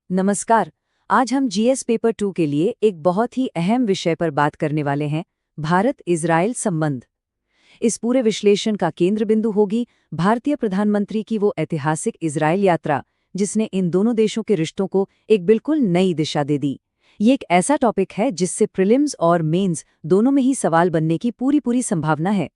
नमस्कार। आज हम जीएस पेपर 2 के लिए एक बहुत ही अहम विषय पर बात करने वाले हैं, भारत इजराइल संबंध। इस पूरे विश्लेषण का केंद्र बिंदु होगी भारतीय प्रधानमंत्री की वो ऐतिहासिक इजराइल यात्रा, जिसने इन दोनों देशों के रिश्तों को एक बिल्कुल नई दिशा दे दी। ये एक ऐसा टॉपिक है जिससे प्रीलिम्स और मेंस दोनों में ही सवाल बनने की पूरी संभावना है।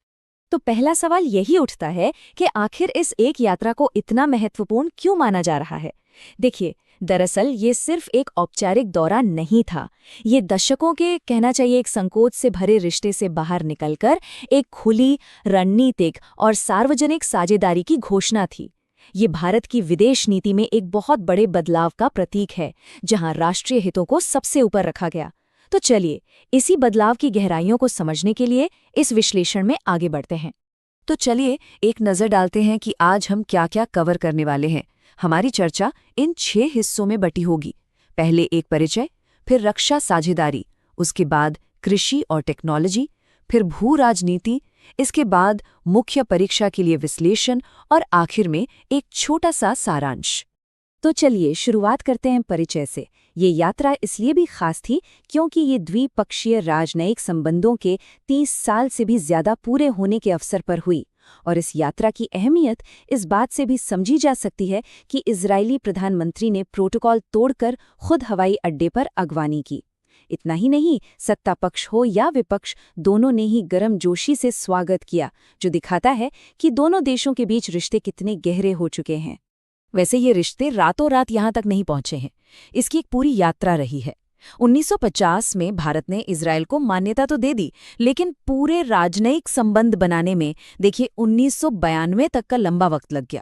तो पहला सवाल यही उठता है कि आखिर इस एक यात्रा को इतना महत्वपूर्ण क्यों माना जा रहा है। देखिए, दरअसल ये सिर्फ एक औपचारिक दौरा नहीं था। ये दशकों के कहना चाहिए एक संकोच से भरे रिश्ते से बाहर निकलकर एक खुली, रणनीतिक और सार्वजनिक साझेदारी की घोषणा थी। ये भारत की विदेश नीति में एक बहुत बड़े बदलाव का प्रतीक है, जहां राष्ट्रीय हितों को सबसे ऊपर रखा गया। तो चलिए, इसी बदलाव की गहराइयों को समझने के लिए इस विश्लेषण में आगे बढ़ते हैं। तो चलिए एक नज़र डालते हैं कि आज हम क्या क्या कवर करने वाले हैं। हमारी चर्चा इन 6 हिस्सों में बटी होगी। पहले एक परिचय, फिर रक्षा साझेदारी, उसके बाद कृषि और टेक्नोलॉजी, फिर भू राजनीति, इसके बाद मुख्य परीक्षा के लिए विश्लेषण और आखिर में एक छोटा सा सारांश। तो चलिए शुरुआत करते हैं परिचय से। ये यात्रा इसलिए भी खास थी क्योंकि ये द्विपक्षीय राजनयिक संबंधों के 30 साल से भी ज्यादा पूरे होने के अवसर पर हुई। और इस यात्रा की अहमियत इस बात से भी समझी जा सकती है कि इजरायली प्रधानमंत्री ने प्रोटोकॉल तोड़कर खुद हवाई अड्डे पर अगवानी की। इतना ही नहीं, सत्ता पक्ष हो या विपक्ष, दोनों ने ही गर्मजोशी से स्वागत किया, जो दिखाता है कि दोनों देशों के बीच रिश्ते कितने गहरे हो चुके हैं। वैसे ये रिश्ते रातों रात यहाँ तक नहीं पहुंचे हैं। इसकी एक पूरी यात्रा रही है। 1950 में भारत ने इजरायल को मान्यता तो दे दी, लेकिन पूरे राजनयिक संबंध बनाने में देखिए 1992 तक का लंबा वक्त लग गया।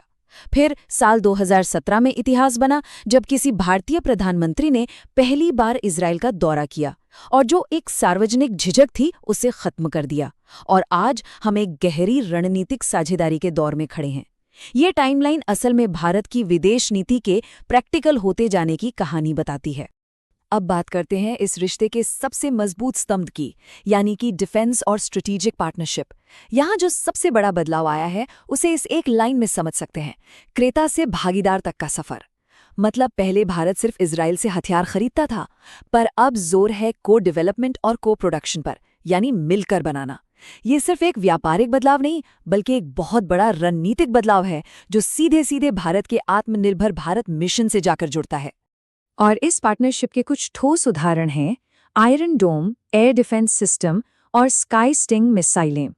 फिर साल 2017 में इतिहास बना, जब किसी भारतीय प्रधानमंत्री ने पहली बार इजरायल का दौरा किया और जो एक सार्वजनिक झिझक थी उसे खत्म कर दिया। और आज हम एक गहरी रणनीतिक साझेदारी के दौर में खड़े हैं। ये टाइमलाइन असल में भारत की विदेश नीति के प्रैक्टिकल होते जाने की कहानी बताती है। अब बात करते हैं इस रिश्ते के सबसे मजबूत स्तंभ की, यानी कि डिफेंस और स्ट्रेटेजिक पार्टनरशिप। यहाँ जो सबसे बड़ा बदलाव आया है उसे इस एक लाइन में समझ सकते हैं, क्रेता से भागीदार तक का सफर। मतलब पहले भारत सिर्फ इजराइल से हथियार खरीदता था, पर अब जोर है को डेवलपमेंट और को प्रोडक्शन पर, यानी मिलकर बनाना। ये सिर्फ एक व्यापारिक बदलाव नहीं, बल्कि एक बहुत बड़ा रणनीतिक बदलाव है, जो सीधे सीधे भारत के आत्मनिर्भर भारत मिशन से जाकर जुड़ता है। और इस पार्टनरशिप के कुछ ठोस उदाहरण हैं आयरन डोम एयर डिफेंस सिस्टम और स्काई स्टिंग मिसाइलें।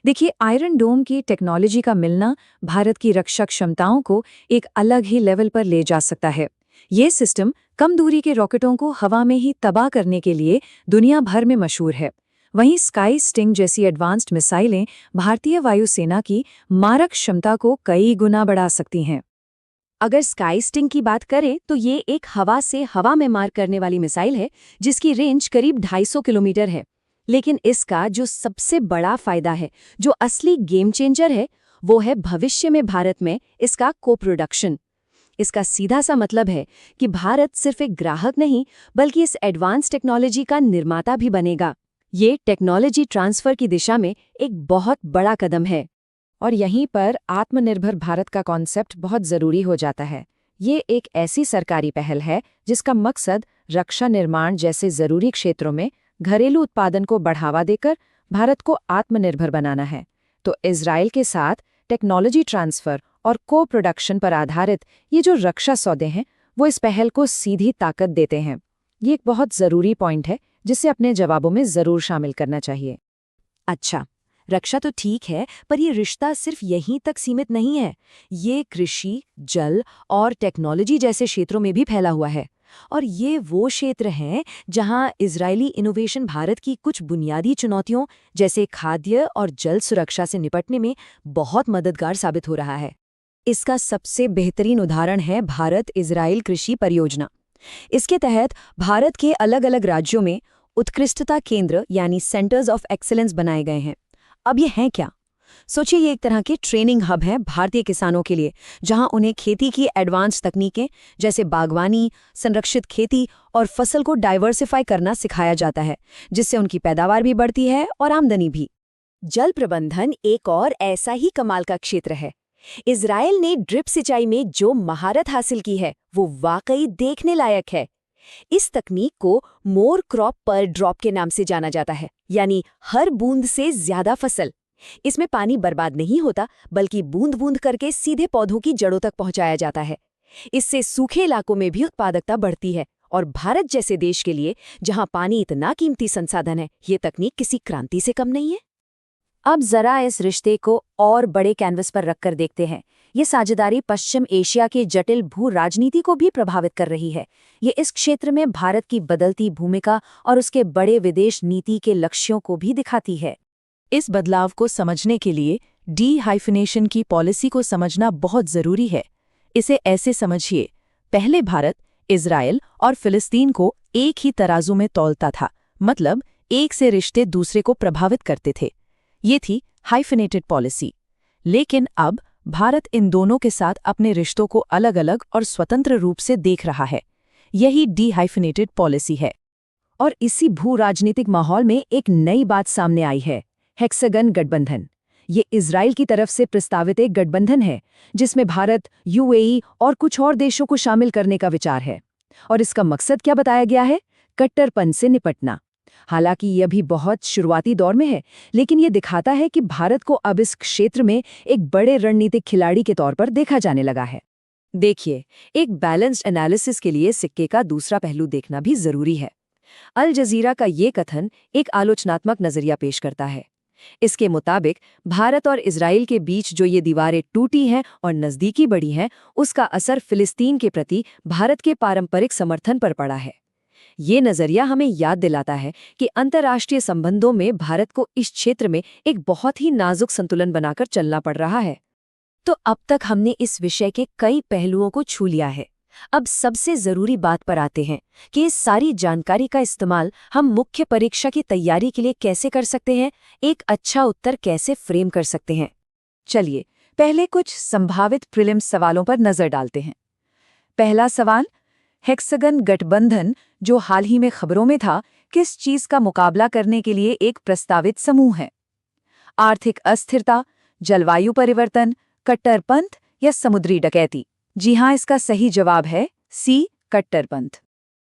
देखिए, आयरन डोम की टेक्नोलॉजी का मिलना भारत की रक्षा क्षमताओं को एक अलग ही लेवल पर ले जा सकता है। ये सिस्टम कम दूरी के रॉकेटों को हवा में ही तबाह करने के लिए दुनिया भर में मशहूर है। वहीं स्काई स्टिंग जैसी एडवांस्ड मिसाइलें भारतीय वायुसेना की मारक क्षमता को कई गुना बढ़ा सकती हैं। अगर स्काई स्टिंग की बात करें तो ये एक हवा से हवा में मार करने वाली मिसाइल है, जिसकी रेंज करीब 250 किलोमीटर है। लेकिन इसका जो सबसे बड़ा फायदा है, जो असली गेम चेंजर है, वो है भविष्य में भारत में इसका को प्रोडक्शन। इसका सीधा सा मतलब है कि भारत सिर्फ एक ग्राहक नहीं, बल्कि इस एडवांस टेक्नोलॉजी का निर्माता भी बनेगा। ये टेक्नोलॉजी ट्रांसफर की दिशा में एक बहुत बड़ा कदम है। और यहीं पर आत्मनिर्भर भारत का कॉन्सेप्ट बहुत ज़रूरी हो जाता है। ये एक ऐसी सरकारी पहल है जिसका मकसद रक्षा निर्माण जैसे ज़रूरी क्षेत्रों में घरेलू उत्पादन को बढ़ावा देकर भारत को आत्मनिर्भर बनाना है। तो इजराइल के साथ टेक्नोलॉजी ट्रांसफ़र और को प्रोडक्शन पर आधारित ये जो रक्षा सौदे हैं, वो इस पहल को सीधी ताकत देते हैं। ये एक बहुत ज़रूरी पॉइंट है जिसे अपने जवाबों में ज़रूर शामिल करना चाहिए। अच्छा, रक्षा तो ठीक है, पर ये रिश्ता सिर्फ यहीं तक सीमित नहीं है। ये कृषि, जल और टेक्नोलॉजी जैसे क्षेत्रों में भी फैला हुआ है। और ये वो क्षेत्र हैं जहां इजरायली इनोवेशन भारत की कुछ बुनियादी चुनौतियों जैसे खाद्य और जल सुरक्षा से निपटने में बहुत मददगार साबित हो रहा है। इसका सबसे बेहतरीन उदाहरण है भारत इजराइल कृषि परियोजना। इसके तहत भारत के अलग अलग राज्यों में उत्कृष्टता केंद्र यानी सेंटर्स ऑफ एक्सीलेंस बनाए गए हैं। अब ये हैं क्या? सोचिए, ये एक तरह के ट्रेनिंग हब हैं भारतीय किसानों के लिए, जहां उन्हें खेती की एडवांस तकनीकें जैसे बागवानी, संरक्षित खेती और फसल को डाइवर्सिफाई करना सिखाया जाता है, जिससे उनकी पैदावार भी बढ़ती है और आमदनी भी। जल प्रबंधन एक और ऐसा ही कमाल का क्षेत्र है। इजराइल ने ड्रिप सिंचाई में जो महारत हासिल की है वो वाकई देखने लायक है। इस तकनीक को मोर क्रॉप पर ड्रॉप के नाम से जाना जाता है, यानी हर बूंद से ज्यादा फसल। इसमें पानी बर्बाद नहीं होता, बल्कि बूंद बूंद करके सीधे पौधों की जड़ों तक पहुंचाया जाता है। इससे सूखे इलाकों में भी उत्पादकता बढ़ती है और भारत जैसे देश के लिए, जहां पानी इतना कीमती संसाधन है, ये तकनीक किसी क्रांति से कम नहीं है। अब जरा इस रिश्ते को और बड़े कैनवस पर रखकर देखते हैं। ये साझेदारी पश्चिम एशिया के जटिल भू राजनीति को भी प्रभावित कर रही है। ये इस क्षेत्र में भारत की बदलती भूमिका और उसके बड़े विदेश नीति के लक्ष्यों को भी दिखाती है। इस बदलाव को समझने के लिए डी-हाइफिनेशन की पॉलिसी को समझना बहुत जरूरी है। इसे ऐसे समझिए, पहले भारत, इजराइल और फिलिस्तीन को एक ही तराजू में तौलता था, मतलब एक से रिश्ते दूसरे को प्रभावित करते थे। ये थी हाइफिनेटेड पॉलिसी। लेकिन अब भारत इन दोनों के साथ अपने रिश्तों को अलग अलग और स्वतंत्र रूप से देख रहा है। यही डी-हाइफिनेटेड पॉलिसी है। और इसी भू राजनीतिक माहौल में एक नई बात सामने आई है, हेक्सागन गठबंधन। ये इजराइल की तरफ से प्रस्तावित एक गठबंधन है जिसमें भारत, यूएई और कुछ और देशों को शामिल करने का विचार है। और इसका मकसद क्या बताया गया है? कट्टरपन से निपटना। हालांकि यह भी बहुत शुरुआती दौर में है, लेकिन ये दिखाता है कि भारत को अब इस क्षेत्र में एक बड़े रणनीतिक खिलाड़ी के तौर पर देखा जाने लगा है। देखिए, एक बैलेंस्ड एनालिसिस के लिए सिक्के का दूसरा पहलू देखना भी जरूरी है। अल जजीरा का ये कथन एक आलोचनात्मक नजरिया पेश करता है। इसके मुताबिक भारत और इजराइल के बीच जो ये दीवारें टूटी हैं और नज़दीकी बढ़ी हैं, उसका असर फिलिस्तीन के प्रति भारत के पारंपरिक समर्थन पर पड़ा है। ये नजरिया हमें याद दिलाता है कि अंतर्राष्ट्रीय संबंधों में भारत को इस क्षेत्र में एक बहुत ही नाजुक संतुलन बनाकर चलना पड़ रहा है। तो अब तक हमने इस विषय के कई पहलुओं को छू लिया है। अब सबसे जरूरी बात पर आते हैं कि इस सारी जानकारी का इस्तेमाल हम मुख्य परीक्षा की तैयारी के लिए कैसे कर सकते हैं, एक अच्छा उत्तर कैसे फ्रेम कर सकते हैं। चलिए, पहले कुछ संभावित प्रीलिम्स सवालों पर नजर डालते हैं। पहला सवाल, हेक्सागन गठबंधन जो हाल ही में खबरों में था, किस चीज का मुकाबला करने के लिए एक प्रस्तावित समूह है? आर्थिक अस्थिरता, जलवायु परिवर्तन, कट्टरपंथ या समुद्री डकैती? जी हाँ, इसका सही जवाब है सी, कट्टरपंथ।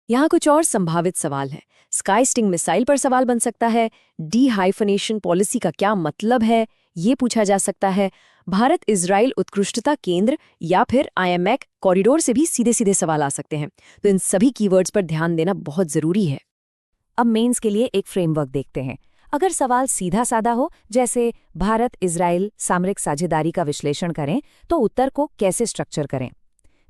यहाँ कुछ और संभावित सवाल हैं। स्काई स्टिंग मिसाइल पर सवाल बन सकता है। डी-हाइफिनेशन पॉलिसी का क्या मतलब है, ये पूछा जा सकता है। भारत इजराइल उत्कृष्टता केंद्र या फिर IMEC कॉरिडोर से भी सीधे सीधे सवाल आ सकते हैं। तो इन सभी कीवर्ड्स पर ध्यान देना बहुत जरूरी है। अब मेंस के लिए एक फ्रेमवर्क देखते हैं। अगर सवाल सीधा साधा हो, जैसे भारत इजराइल सामरिक साझेदारी का विश्लेषण करें, तो उत्तर को कैसे स्ट्रक्चर करें?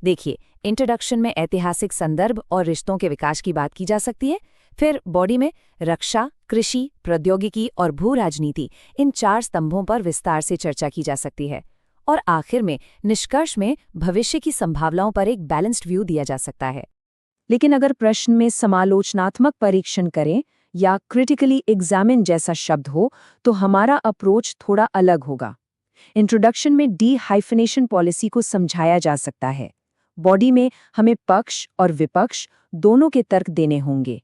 देखिए, इंट्रोडक्शन में ऐतिहासिक संदर्भ और रिश्तों के विकास की बात की जा सकती है। फिर बॉडी में रक्षा, कृषि, प्रौद्योगिकी और भू राजनीति, इन 4 स्तंभों पर विस्तार से चर्चा की जा सकती है। और आखिर में निष्कर्ष में भविष्य की संभावनाओं पर एक बैलेंस्ड व्यू दिया जा सकता है। लेकिन अगर प्रश्न में समालोचनात्मक परीक्षण करें या क्रिटिकली एग्जामिन जैसा शब्द हो, तो हमारा अप्रोच थोड़ा अलग होगा। इंट्रोडक्शन में डी-हाइफिनेशन पॉलिसी को समझाया जा सकता है। बॉडी में हमें पक्ष और विपक्ष दोनों के तर्क देने होंगे।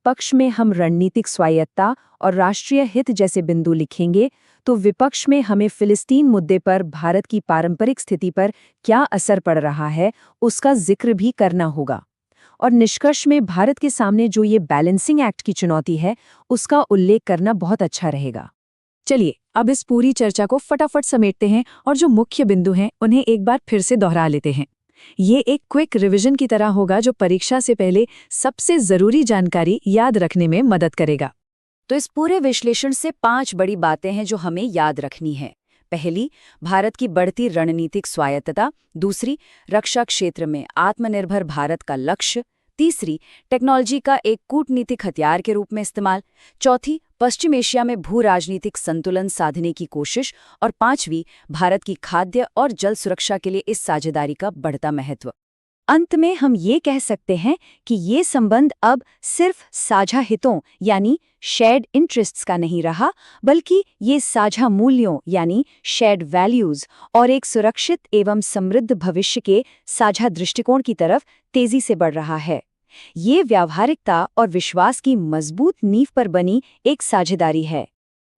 पक्ष में हम रणनीतिक स्वायत्तता और राष्ट्रीय हित जैसे बिंदु लिखेंगे, तो विपक्ष में हमें फिलिस्तीन मुद्दे पर भारत की पारंपरिक स्थिति पर क्या असर पड़ रहा है, उसका जिक्र भी करना होगा। और निष्कर्ष में भारत के सामने जो ये बैलेंसिंग एक्ट की चुनौती है, उसका उल्लेख करना बहुत अच्छा रहेगा। चलिए, अब इस पूरी चर्चा को फटाफट समेटते हैं और जो मुख्य बिंदु हैं उन्हें एक बार फिर से दोहरा लेते हैं। ये एक क्विक रिवीजन की तरह होगा जो परीक्षा से पहले सबसे जरूरी जानकारी याद रखने में मदद करेगा। तो इस पूरे विश्लेषण से 5 बड़ी बातें हैं जो हमें याद रखनी है। पहली, भारत की बढ़ती रणनीतिक स्वायत्तता। दूसरी, रक्षा क्षेत्र में आत्मनिर्भर भारत का लक्ष्य। तीसरी, टेक्नोलॉजी का एक कूटनीतिक हथियार के रूप में इस्तेमाल। चौथी, पश्चिम एशिया में भू राजनीतिक संतुलन साधने की कोशिश। और 5वीं, भारत की खाद्य और जल सुरक्षा के लिए इस साझेदारी का बढ़ता महत्व। अंत में हम ये कह सकते हैं कि ये संबंध अब सिर्फ साझा हितों यानी शेयर्ड इंटरेस्ट्स का नहीं रहा, बल्कि ये साझा मूल्यों यानी शेयर्ड वैल्यूज और एक सुरक्षित एवं समृद्ध भविष्य के साझा दृष्टिकोण की तरफ तेजी से बढ़ रहा है। ये व्यावहारिकता और विश्वास की मजबूत नींव पर बनी एक साझेदारी है।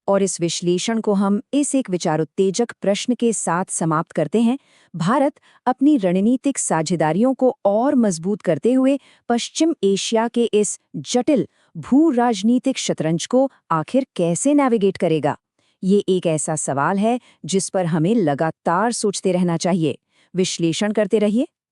और इस विश्लेषण को हम इस एक विचारोत्तेजक प्रश्न के साथ समाप्त करते हैं। भारत अपनी रणनीतिक साझेदारियों को और मजबूत करते हुए पश्चिम एशिया के इस जटिल भू राजनीतिक शतरंज को आखिर कैसे नेविगेट करेगा? ये एक ऐसा सवाल है जिस पर हमें लगातार सोचते रहना चाहिए। विश्लेषण करते रहिए,